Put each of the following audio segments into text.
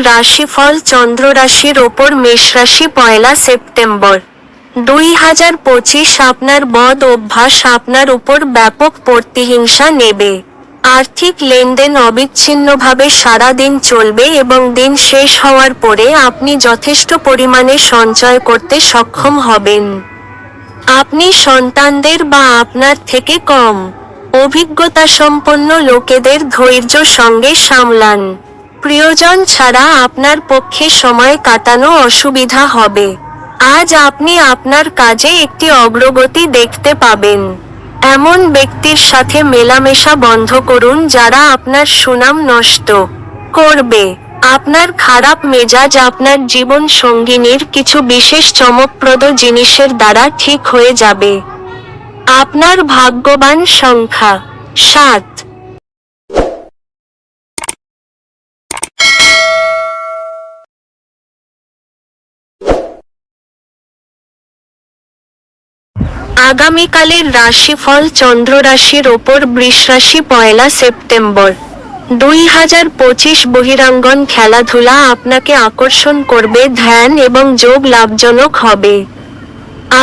রাশিফল চন্দ্র রাশির ওপর মেষ রাশি 1 সেপ্টেম্বর 2025। আপনার বদ অভ্যাস আপনার উপর ব্যাপক প্রতিহিংসা নেবে। আর্থিক লেনদেন অবিচ্ছিন্নভাবে সারা দিন চলবে এবং দিন শেষ হওয়ার পরে আপনি যথেষ্ট পরিমাণে সঞ্চয় করতে সক্ষম হবেন। আপনি সন্তানদের বা আপনার থেকে কম অভিজ্ঞতাসম্পন্ন লোকেদের ধৈর্য সঙ্গে সামলান। প্রিয়জন ছাড়া আপনার পক্ষে সময় কাটানো অসুবিধা হবে। আজ আপনি আপনার কাজে একটি অগ্রগতি দেখতে পাবেন। এমন ব্যক্তির সাথে মেলামেশা বন্ধ করুন যারা আপনার সুনাম নষ্ট করবে। আপনার খারাপ মেজাজ আপনার জীবন সঙ্গিনীর কিছু বিশেষ চমকপ্রদ জিনিসের দ্বারা ঠিক হয়ে যাবে। আপনার ভাগ্যবান সংখ্যা 7। আগামীকালের রাশিফল চন্দ্র রাশির ওপর বৃষ রাশি 1 সেপ্টেম্বর 2025। বহিরাঙ্গন খেলাধুলা আপনাকে আকর্ষণ করবে, ধ্যান এবং যোগ লাভজনক হবে।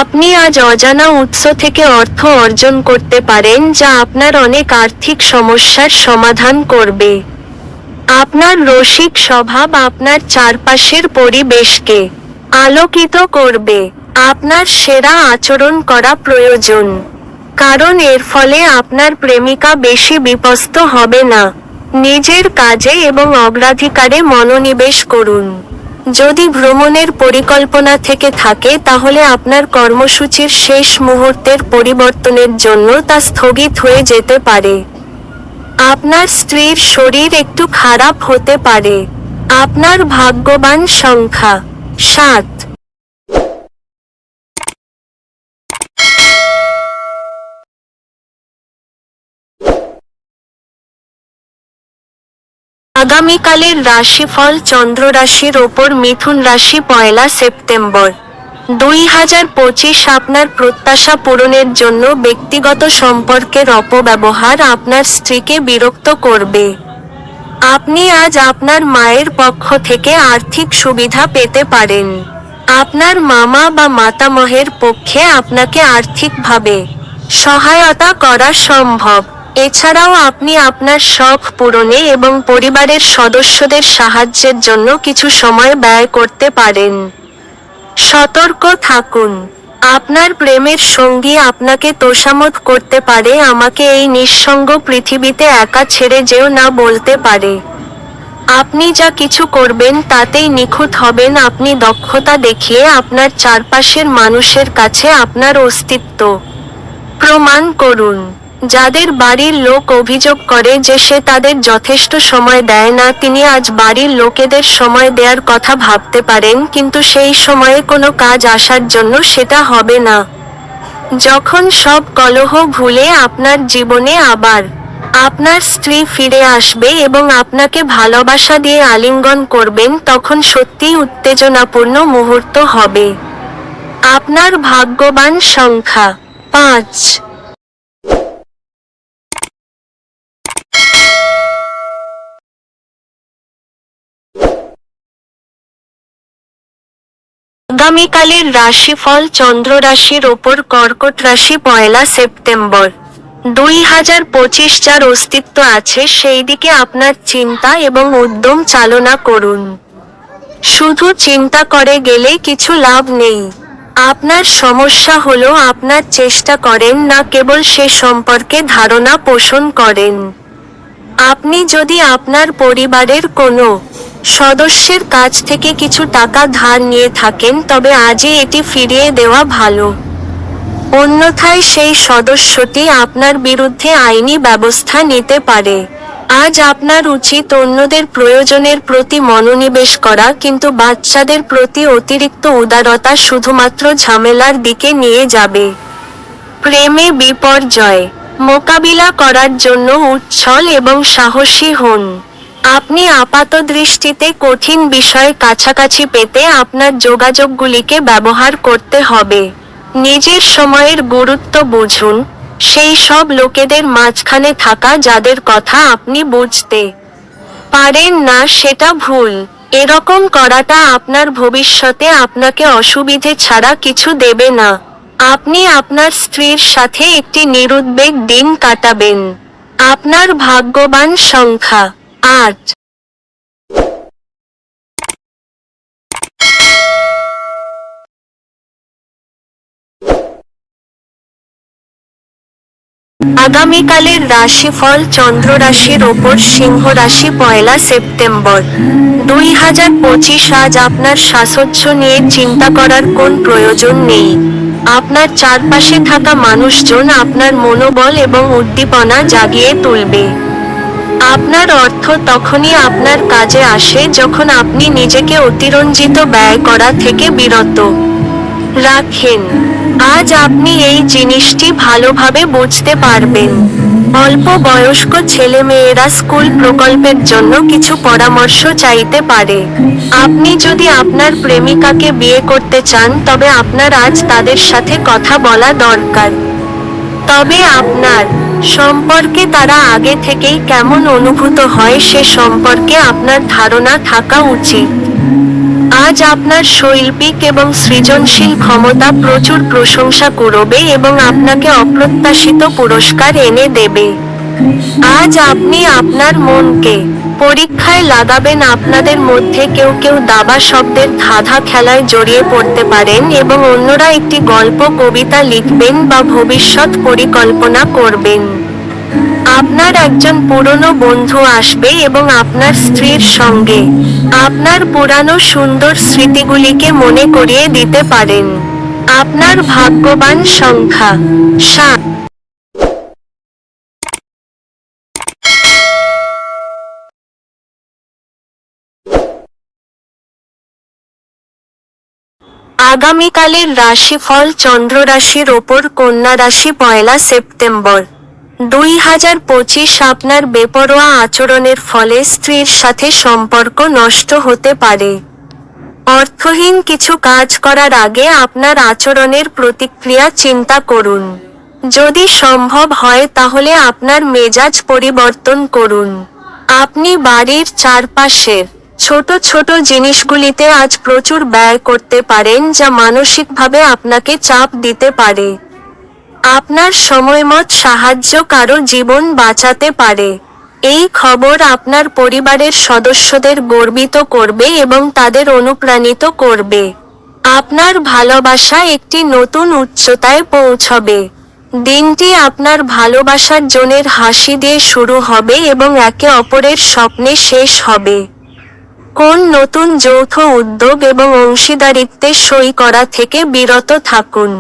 আপনি আজ অজানা উৎস থেকে অর্থ অর্জন করতে পারেন যা আপনার অনেক আর্থিক সমস্যার সমাধান করবে। আপনার রসিক স্বভাব আপনার চারপাশের পরিবেশকে আলোকিত করবে। আপনার সেরা আচরণ করা প্রয়োজন, কারণ এর ফলে আপনার প্রেমিকা বেশি বিপস্ত হবে না। নিজের কাজে এবং অগ্রাধিকারে মনোনিবেশ করুন। যদি ভ্রমণের পরিকল্পনা থেকে থাকে তাহলে আপনার কর্মসূচির শেষ মুহূর্তের পরিবর্তনের জন্য তা স্থগিত হয়ে যেতে পারে। আপনার স্ত্রীর শরীর একটু খারাপ হতে পারে। আপনার ভাগ্যবান সংখ্যা 7। আগামীকালের রাশিফল চন্দ্র রাশির ওপর মিথুন রাশি 1 সেপ্টেম্বর 2025। আপনার প্রত্যাশা পূরণের জন্য ব্যক্তিগত সম্পর্কের অপব্যবহার আপনার স্ত্রীকে বিরক্ত করবে। আপনি আজ আপনার মায়ের পক্ষ থেকে আর্থিক সুবিধা পেতে পারেন। আপনার মামা বা মাতামহের পক্ষে আপনাকে আর্থিকভাবে সহায়তা করা সম্ভব। এছাড়াও আপনি আপনার শখ পূরণে এবং পরিবারের সদস্যদের সাহায্যের জন্য কিছু সময় ব্যয় করতে পারেন। সতর্ক থাকুন, আপনার প্রেমের সঙ্গী আপনাকে তোষামোদ করতে পারে, আমাকে এই নিঃসঙ্গ পৃথিবীতে একা ছেড়ে যেও না বলতে পারে। আপনি যা কিছু করবেন তাতেই নিখুঁত হবেন। আপনি দক্ষতা দেখিয়ে আপনার চারপাশের মানুষের কাছে আপনার অস্তিত্ব প্রমাণ করুন। যাদের বাড়ির লোক অভিযোগ করে যে সে তাদের যথেষ্ট সময় দেয় না, তিনি আজ বাড়ির লোকেদের সময় দেওয়ার কথা ভাবতে পারেন, কিন্তু সেই সময়ে কোনো কাজ আসার জন্য সেটা হবে না। যখন সব কলহ ভুলে আপনার জীবনে আবার আপনার স্ত্রী ফিরে আসবে এবং আপনাকে ভালোবাসা দিয়ে আলিঙ্গন করবেন, তখন সত্যিই উত্তেজনাপূর্ণ মুহূর্ত হবে। আপনার ভাগ্যবান সংখ্যা 5। আগামীকালের রাশিফল চন্দ্র রাশির ওপর কর্কট রাশি 1 সেপ্টেম্বর 2025। যার অস্তিত্ব আছে সেই দিকে আপনার চিন্তা এবং উদ্যম চালনা করুন। শুধু চিন্তা করে গেলে কিছু লাভ নেই। আপনার সমস্যা হলো আপনার চেষ্টা করেন না, কেবল সে সম্পর্কে ধারণা পোষণ করেন। আপনি যদি আপনার পরিবারের কোনো সদস্যের কাছ থেকে কিছু টাকা ধার নিয়ে থাকেন তবে আজই এটি ফিরিয়ে দেওয়া ভালো। অন্যথায় সেই সদস্যটি আপনার বিরুদ্ধে আইনি ব্যবস্থা নিতে পারে। আজ আপনার উচিত অন্যদের প্রয়োজনের প্রতি মনোনিবেশ করা, কিন্তু বাচ্চাদের প্রতি অতিরিক্ত উদারতা শুধুমাত্র ঝামেলার দিকে নিয়ে যাবে। প্রেমে বিপর্যয় মোকাবিলা করার জন্য উচ্ছল এবং সাহসী হন। আপনি আপাতদৃষ্টিতে কঠিন বিষয় কাছাকাছি পেতে আপনার যোগাযোগগুলিকে ব্যবহার করতে হবে। নিজের সময়ের গুরুত্ব বুঝুন, সেই সব লোকেদের মাঝখানে থাকা যাদের কথা আপনি বুঝতে পারেন না সেটা ভুল। এরকম করাটা আপনার ভবিষ্যতে আপনাকে অসুবিধে ছাড়া কিছু দেবে না। আপনি আপনার স্ত্রীর সাথে একটি নিরুদ্বেগ দিন কাটাবেন। আপনার ভাগ্যবান সংখ্যা 8। আগামীকালের রাশিফল চন্দ্র রাশির ওপর সিংহ রাশি 1 সেপ্টেম্বর 2025। আজ আপনার সাজসজ্জ নিয়ে চিন্তা করার কোন প্রয়োজন নেই। আপনার চারপাশে থাকা মানুষজন আপনার মনোবল এবং উদ্দীপনা জাগিয়ে তুলবে। আপনার অর্থ তখনই আপনার কাজে আসে যখন আপনি নিজেকে অতিরঞ্জিত ব্যয় করা থেকে বিরত রাখেন। আজ আপনি এই জিনিসটি ভালোভাবে বুঝতে পারবেন। অল্প বয়স্ক ছেলেমেয়েরা স্কুল প্রকল্পের জন্য কিছু পরামর্শ চাইতে পারে। আপনি যদি আপনার প্রেমিকাকে বিয়ে করতে চান তবে আপনার আজ তাদের সাথে কথা বলা দরকার। তবে আপনার সম্পর্কে তারা আগে থেকেই কেমন অনুভূত হয় সে সম্পর্কে আপনার ধারণা থাকা উচিত। আজ আপনার শৈল্পিক এবং সৃজনশীল ক্ষমতা প্রচুর প্রশংসা করবে এবং আপনাকে অপ্রত্যাশিত পুরস্কার এনে দেবে। আজ আপনি আপনার মনকে পরীক্ষায় লাগাবেন। আপনাদের মধ্যে কেউ কেউ দাবা শব্দের ধাঁধা খেলায় জড়িয়ে পড়তে পারেন এবং অন্যরা একটি গল্প কবিতা লিখবেন বা ভবিষ্যৎ পরিকল্পনা করবেন। আপনার একজন পুরনো বন্ধু আসবে এবং আপনার স্ত্রীর সঙ্গে আপনার পুরানো সুন্দর স্মৃতিগুলিকে মনে করিয়ে দিতে পারেন। আপনার ভাগ্যবান সংখ্যা 7। আগামীকালের রাশিফল চন্দ্র রাশির ওপর কন্যা রাশি 1 সেপ্টেম্বর 2025। আপনার বেপরোয়া আচরণের ফলে স্ত্রীর সাথে সম্পর্ক নষ্ট হতে পারে। অর্থহীন কিছু কাজ করার আগে আপনার আচরণের প্রতিক্রিয়া চিন্তা করুন। যদি সম্ভব হয় তাহলে আপনার মেজাজ পরিবর্তন করুন। আপনি বাড়ির চারপাশের ছোট ছোট জিনিসগুলিতে আজ প্রচুর ব্যয় করতে পারেন যা মানসিকভাবে আপনাকে চাপ দিতে পারে। আপনার সময়মত সাহায্য কারো জীবন বাঁচাতে পারে। এই খবর আপনার পরিবারের সদস্যদের গর্বিত করবে এবং তাদের অনুপ্রাণিত করবে। আপনার ভালোবাসা একটি নতুন উচ্চতায় পৌঁছবে। দিনটি আপনার ভালোবাসার জনের হাসি দিয়ে শুরু হবে এবং একে অপরের স্বপ্নে শেষ হবে। কোন নতুন যৌথ উদ্যোগ এবং অংশীদারিত্বে সই করা থেকে বিরত থাকুন।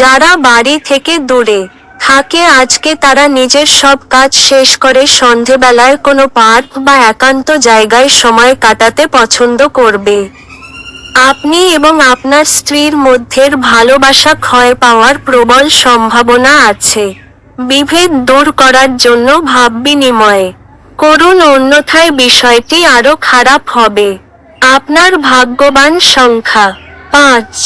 যারা বাড়ি থেকে দূরে থাকে আজকে তারা নিজের সব কাজ শেষ করে সন্ধেবেলায় কোনো পার্ক বা একান্ত জায়গায় সময় কাটাতে পছন্দ করবে। আপনি এবং আপনার স্ত্রীর মধ্যের ভালোবাসা ক্ষয় পাওয়ার প্রবল সম্ভাবনা আছে। বিভেদ দূর করার জন্য ভাব বিনিময় করুন, অন্যথায় বিষয়টি আরো খারাপ হবে। আপনার ভাগ্যবান সংখ্যা 5।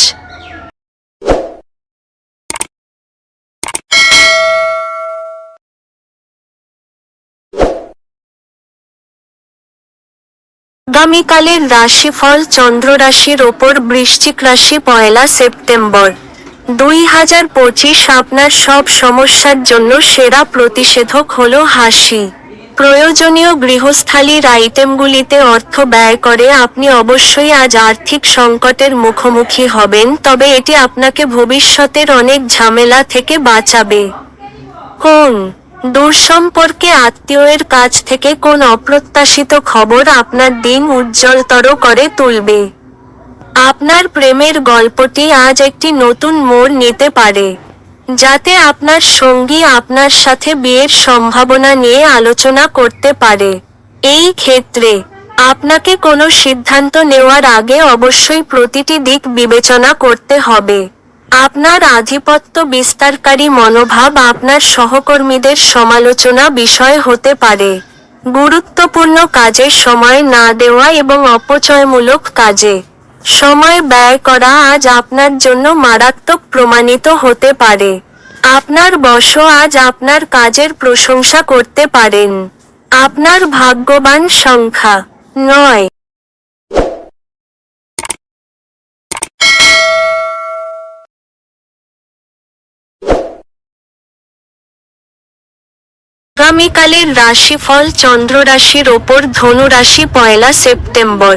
আগামীকালের রাশিফল চন্দ্র রাশির ওপর বৃশ্চিক রাশি 1 সেপ্টেম্বর 2025। আপনার সব সমস্যার জন্য সেরা প্রতিষেধক হলো হাসি। প্রয়োজনীয় গৃহস্থালির আইটেমগুলিতে অর্থ ব্যয় করে আপনি অবশ্যই আজ আর্থিক সংকটের মুখোমুখি হবেন, তবে এটি আপনাকে ভবিষ্যতের অনেক ঝামেলা থেকে বাঁচাবে। কোন দূরসম্পর্কে আত্মীয়ের কাছ থেকে কোন অপ্রত্যাশিত খবর আপনার দিন উজ্জ্বলতর করে তুলবে। আপনার প্রেমের গল্পটি আজ একটি নতুন মোড় নিতে পারে, যাতে আপনার সঙ্গী আপনার সাথে বিয়ের সম্ভাবনা নিয়ে আলোচনা করতে পারে। এই ক্ষেত্রে আপনাকে কোনো সিদ্ধান্ত নেওয়ার আগে অবশ্যই প্রতিটি দিক বিবেচনা করতে হবে। আপনার আধিপত্য বিস্তারকারী মনোভাব আপনার সহকর্মীদের সমালোচনা বিষয় হতে পারে। গুরুত্বপূর্ণ কাজে সময় না দেওয়া এবং অপচয়মূলক কাজে সময় ব্যয় করা আজ আপনার জন্য মারাত্মক প্রমাণিত হতে পারে। আপনার বস আজ আপনার কাজের প্রশংসা করতে পারেন। আপনার ভাগ্যবান সংখ্যা 9। আগামীকালের রাশিফল চন্দ্র রাশির ওপর ধনু রাশি 1 সেপ্টেম্বর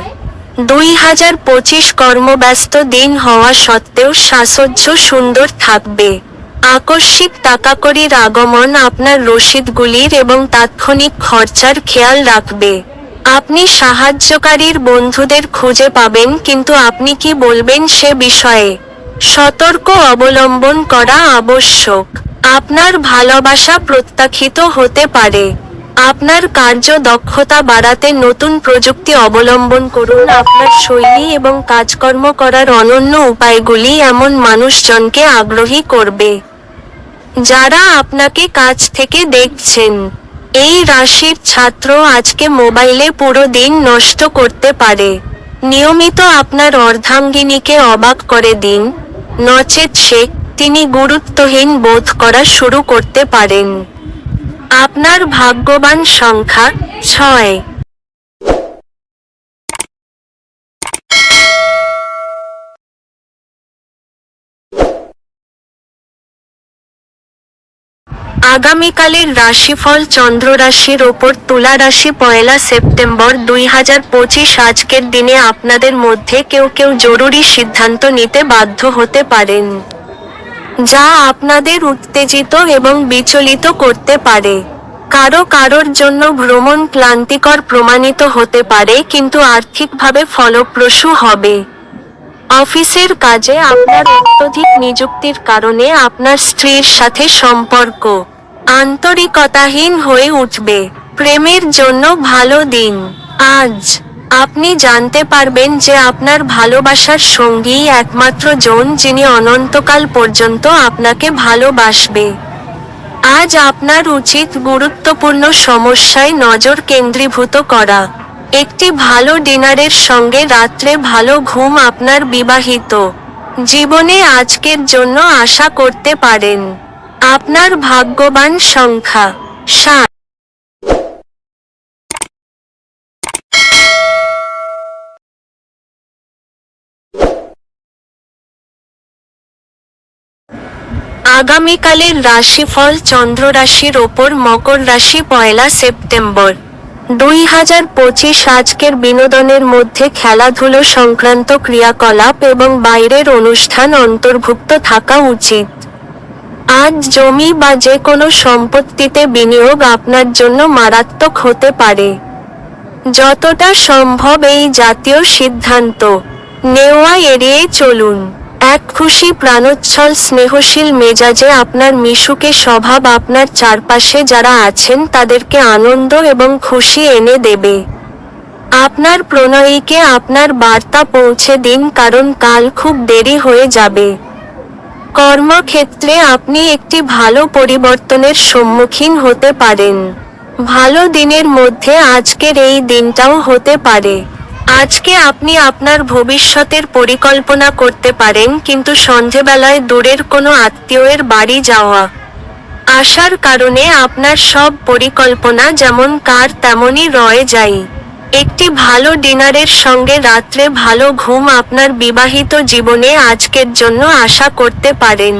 2025 কর্মব্যস্ত দিন হওয়া সত্ত্বেও সাজসজ্জ সুন্দর থাকবে। আকস্মিক টাকাকড়ির আগমন আপনার রসিদগুলির এবং তাৎক্ষণিক খরচার খেয়াল রাখবে। আপনি সাহায্যকারীর বন্ধুদের খুঁজে পাবেন, কিন্তু আপনি কি বলবেন সে বিষয়ে সতর্ক অবলম্বন করা আবশ্যক। আপনার ভালোবাসা প্রত্যাখ্যাত হতে পারে। আপনার কার্যদক্ষতা বাড়াতে নতুন প্রযুক্তি অবলম্বন করুন। আপনার শৈলী এবং কাজকর্ম করার অনন্য উপায়গুলি এমন মানুষজনকে আগ্রহী করবে যারা আপনাকে কাছ থেকে দেখছেন। এই রাশির ছাত্র আজকে মোবাইলে পুরো দিন নষ্ট করতে পারে। নিয়মিত আপনার অর্ধাঙ্গিনীকে অবাক করে দিন, নচেৎ তিনি গুরুত্বহীন বোধ করা শুরু করতে পারেন। আপনার ভাগ্যবান সংখ্যা 6। আগামীকালের রাশিফল চন্দ্র রাশির ওপর তুলা রাশি 1 সেপ্টেম্বর 2025 আজকের দিনে আপনাদের মধ্যে কেউ কেউ জরুরি সিদ্ধান্ত নিতে বাধ্য হতে পারেন, যা আপনাদের উত্তেজিত এবং বিচলিত করতে পারে। কারোর জন্য ভ্রমণ ক্লান্তিকর প্রমাণিত হতে পারে, কিন্তু আর্থিকভাবে ফলপ্রসূ হবে। অফিসের কাজে আপনার অত্যধিক নিযুক্তির কারণে আপনার স্ত্রীর সাথে সম্পর্ক আন্তরিকতাহীন হয়ে উঠবে। প্রেমের জন্য ভালো দিন। আজ আপনি জানতে পারবেন যে আপনার ভালোবাসার সঙ্গীই একমাত্র জন যিনি অনন্তকাল পর্যন্ত আপনাকে ভালোবাসবে। আজ আপনার উচিত গুরুত্বপূর্ণ সমস্যায় নজর কেন্দ্রীভূত করা। একটি ভালো ডিনারের সঙ্গে রাত্রে ভালো ঘুম আপনার বিবাহিত জীবনে আজকের জন্য আশা করতে পারেন। আপনার ভাগ্যবান সংখ্যা 7। আগামীকালের রাশিফল চন্দ্র রাশির ওপর মকর রাশি 1 সেপ্টেম্বর 2025 আজকের বিনোদনের মধ্যে খেলাধুলো সংক্রান্ত ক্রিয়াকলাপ এবং বাইরের অনুষ্ঠান অন্তর্ভুক্ত থাকা উচিত। আজ জমি বা যে কোনো সম্পত্তিতে বিনিয়োগ আপনার জন্য মারাত্মক হতে পারে। যতটা সম্ভব এই জাতীয় সিদ্ধান্ত নেওয়া এড়িয়ে চলুন। এক খুশি প্রাণোচ্ছল স্নেহশীল মেজাজে আপনার মিশুকে স্বভাব আপনার চারপাশে যারা আছেন তাদেরকে আনন্দ এবং খুশি এনে দেবে। আপনার প্রণয়ীকে আপনার বার্তা পৌঁছে দিন, কারণ কাল খুব দেরি হয়ে যাবে। কর্মক্ষেত্রে আপনি একটি ভালো পরিবর্তনের সম্মুখীন হতে পারেন। ভালো দিনের মধ্যে আজকের এই দিনটাও হতে পারে। আজকে আপনি আপনার ভবিষ্যতের পরিকল্পনা করতে পারেন, কিন্তু সন্ধেবেলায় দূরের কোনো আত্মীয়ের বাড়ি যাওয়া আসার কারণে আপনার সব পরিকল্পনা যেমন কার তেমনই রয়ে যায়। একটি ভালো ডিনারের সঙ্গে রাত্রে ভালো ঘুম আপনার বিবাহিত জীবনে আজকের জন্য আশা করতে পারেন।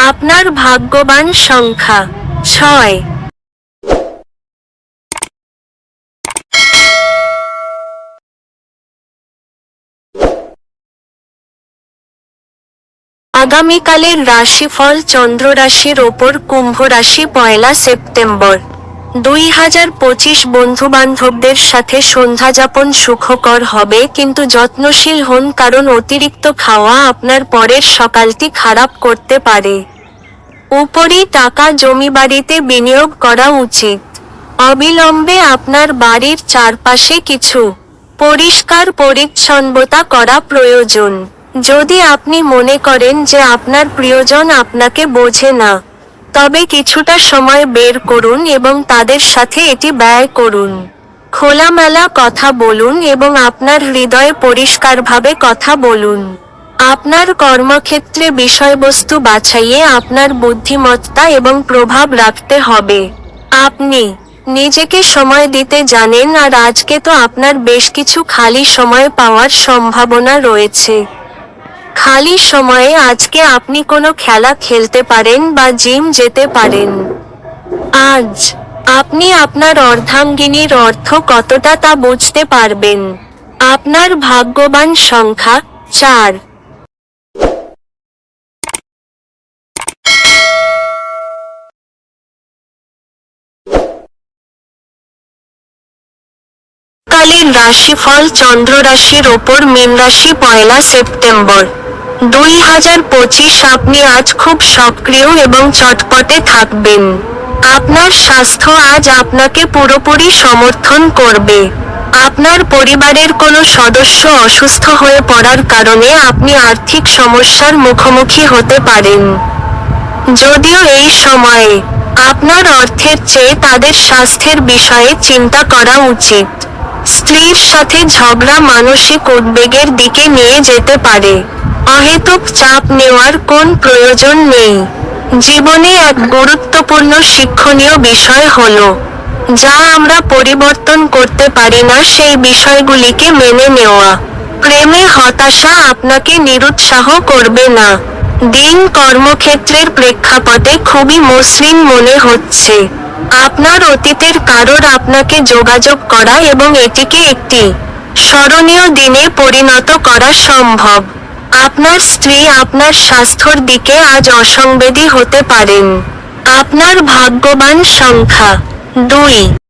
আপনার ভাগ্যবান সংখ্যা 6। আগামীকালের রাশিফল চন্দ্র রাশির ওপর কুম্ভ রাশি 1 সেপ্টেম্বর 2025 বন্ধুবান্ধবদের সাথে সন্ধ্যাযাপন সুখকর হবে, কিন্তু যত্নশীল হন, কারণ অতিরিক্ত খাওয়া আপনার পরের সকালটি খারাপ করতে পারে। উপরি টাকা জমিবাড়িতে বিনিয়োগ করা উচিত। অবিলম্বে আপনার বাড়ির চারপাশে কিছু পরিষ্কার পরিচ্ছন্নতা করা প্রয়োজন। যদি আপনি মনে করেন যে আপনার প্রিয়জন আপনাকে বোঝে না, তবে কিছুটা সময় বের করুন এবং তাদের সাথে এটি ব্যয় করুন। খোলামেলা কথা বলুন এবং আপনার হৃদয়ে পরিষ্কারভাবে কথা বলুন। আপনার কর্মক্ষেত্রে বিষয়বস্তু বাছাইয়ে আপনার বুদ্ধিমত্তা এবং প্রভাব রাখতে হবে। আপনি নিজেকে সময় দিতে জানেন, আর আজকে তো আপনার বেশ কিছু খালি সময় পাওয়ার সম্ভাবনা রয়েছে। খালি সময়ে আজকে আপনি কোনো খেলা খেলতে পারেন বা জিম যেতে পারেন। আজ আপনি আপনার অর্ধাঙ্গিনীর অর্থ কতটা তা বুঝতে পারবেন। আপনার ভাগ্যবান সংখ্যা 4। কালের রাশিফল চন্দ্র রাশির ওপর মীন রাশি 1 সেপ্টেম্বর 2025। আপনি আজ খুব সক্রিয় এবং চটপটে থাকবেন। আপনার স্বাস্থ্য আজ আপনাকে পুরোপুরি সমর্থন করবে। আপনার পরিবারের কোনো সদস্য অসুস্থ হয়ে পড়ার কারণে আপনি আর্থিক সমস্যার মুখোমুখি হতে পারেন। যদিও এই সময়ে আপনার অর্থের চেয়ে তাদের স্বাস্থ্যের বিষয়ে চিন্তা করা উচিত। স্ত্রীর সাথে ঝগড়া মানসিক উদ্বেগের দিকে নিয়ে যেতে পারে। অহেতুক চাপ নেওয়ার কোন প্রয়োজন নেই। জীবনে এক গুরুত্বপূর্ণ শিক্ষণীয় বিষয় হলো, যা আমরা পরিবর্তন করতে পারি না সেই বিষয়গুলিকে মেনে নেওয়া। প্রেমে হতাশা আপনাকে নিরুৎসাহ করবে না। দিন কর্মক্ষেত্রের প্রেক্ষাপটে খুবই মসৃণ মনে হচ্ছে। আপনার অতীতের কারোর আপনাকে যোগাযোগ করা এবং এটিকে একটি স্মরণীয় দিনে পরিণত করা সম্ভব। আপনার স্ত্রী আপনার স্বাস্থ্যর দিকে আজ অসংবেদী হতে পারেন। আপনার ভাগ্যবান সংখ্যা 2।